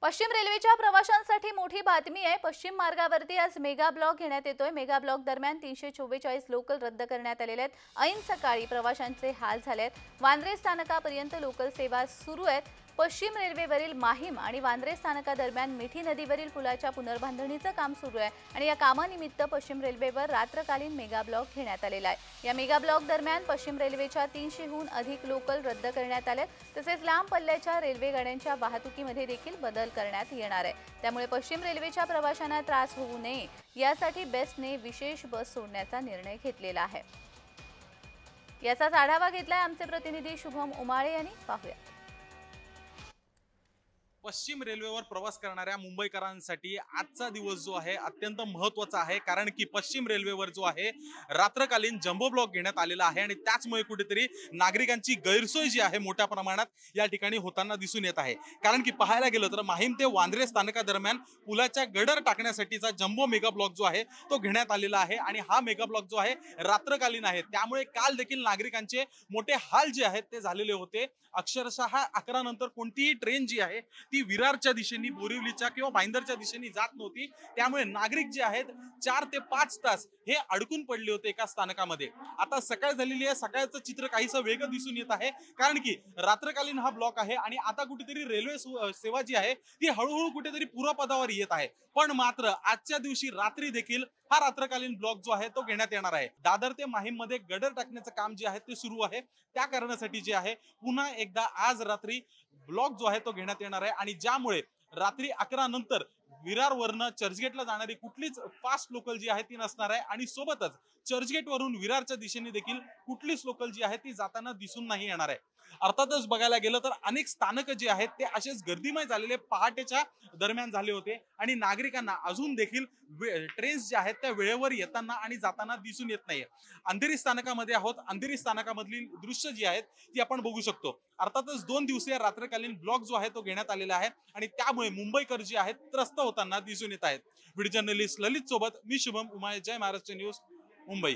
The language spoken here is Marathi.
पश्चिम रेल्वेच्या प्रवाशांसाठी मोठी बातमी आहे। पश्चिम मार्गावरती आज मेगा ब्लॉक घेण्यात येतोय। मेगा ब्लॉक दरम्यान 344 लोकल रद्द करण्यात आलेले आहेत। ऐन सकाळी प्रवाशांचे हाल झाले आहेत। वांद्रे स्थानकापर्यंत लोकल सेवा सुरू आहेत। पश्चिम रेल्वेवरील माहीम आणि वांद्रे स्थानकादरम्यान मिठी नदीवरील पुलाच्या पुनर्बांधणीचं काम सुरू आहे आणि या कामानिमित्त पश्चिम रेल्वेवर रात्रकालीन मेगा ब्लॉक घेण्यात आलेला आहे। या मेगा ब्लॉक दरम्यान पश्चिम रेल्वेच्या 300हून अधिक लोकल रद्द करण्यात आले, तसेच लांब पल्ल्याच्या रेल्वे गाड्यांच्या वाहतुकीमध्ये देखील बदल करण्यात येणार आहे। त्यामुळे पश्चिम रेल्वेच्या प्रवाशांना त्रास होऊ नये यासाठी बेस्टने विशेष बस सोडण्याचा निर्णय घेतलेला आहे। याचाच आढावा घेतलाय आमचे प्रतिनिधी शुभम उमाळे यांनी। पाहूया। पश्चिम रेल्वेवर प्रवास करणाऱ्या मुंबईकरांसाठी आजचा दिवस जो आहे अत्यंत महत्त्वाचा आहे, कारण की पश्चिम रेल्वेवर जो आहे रात्रकालीन जम्बो ब्लॉक घेण्यात आलेला आहे आणि त्याचमुळे कुठेतरी नागरिकांची गैरसोय जी आहे मोठ्या प्रमाणात या ठिकाणी होताना दिसून येत आहे। कारण की पाहायला गेलं तर माहीम ते वांद्रे स्थानकादरम्यान पुलाच्या गडर टाकण्यासाठीचा जम्बो मेगा ब्लॉक जो आहे तो घेण्यात आलेला आहे आणि हा मेगा ब्लॉक जो आहे रात्रकालीन आहे। त्यामुळे काल देखील नागरिकांचे मोठे हाल जे आहेत ते झालेले होते। अक्षरशः 11 नंतर कोणतीही ट्रेन जी आहे ती विरारच्या दिशेने, बोरिवलीच्या किंवा भाईंदरच्या दिशेने जात नव्हती। त्यामुळे नागरिक जे आहेत 4 ते 5 तास हे अडकून पडले होते एका स्थानकामध्ये। आता सकाळ झालेली आहे, सकाळचं चित्र काहीसं वेगळं दिसून येत आहे, कारण की रात्रकालीन हा ब्लॉक आहे आणि आता कुठेतरी रेल्वे सेवा जी आहे ती हळूहळू कुठेतरी पूर्वपदावर येत आहे। पण मात्र आजच्या दिवशी रात्री देखील हा रात्रकालीन ब्लॉक जो आहे तो घेण्यात येणार आहे। दादर ते माहीम मध्ये गडर टाकण्याचं काम जे आहे ते सुरू आहे। त्या कारणासाठी जे आहे पुन्हा एकदा आज रात्री ब्लॉक जो आहे तो घेण्यात येणार आहे आणि ज्यामुळे रात्री 11 नंतर विरारवरनं चर्चगेटला जाणारी कुठलीच फास्ट लोकल जी आहे ती नसणार आहे आणि सोबतच चर्चगेट वरून विरारच्या दिशेने देखील कुठलीच लोकल जी आहे ती जाताना दिसून नाही येणार आहे। अर्थातच बघायला गेलं तर अनेक स्थानक जे आहेत ते असेच गर्दीमय झालेले पहाटेच्या दरम्यान झाले होते आणि नागरिकांना अजून देखील ट्रेन्स जे आहेत त्या वेळेवर येताना आणि जाताना दिसून येत नाहीये। अंधेरी स्थानकामध्ये आहोत। अंधेरी स्थानकामधली दृश्य जी आहेत ती आपण बघू शकतो। अर्थातच 2 दिवसीय रात्रकालीन ब्लॉक जो आहे तो घेण्यात आलेला आहे आणि त्यामुळे मुंबईकर जे आहेत त्रस्त होताना दिसून येत आहेत। व्हिडिओ जर्नलिस्ट ललित सोबत मी शुभम उमाळे, जय महाराष्ट्र न्यूज, मुंबई।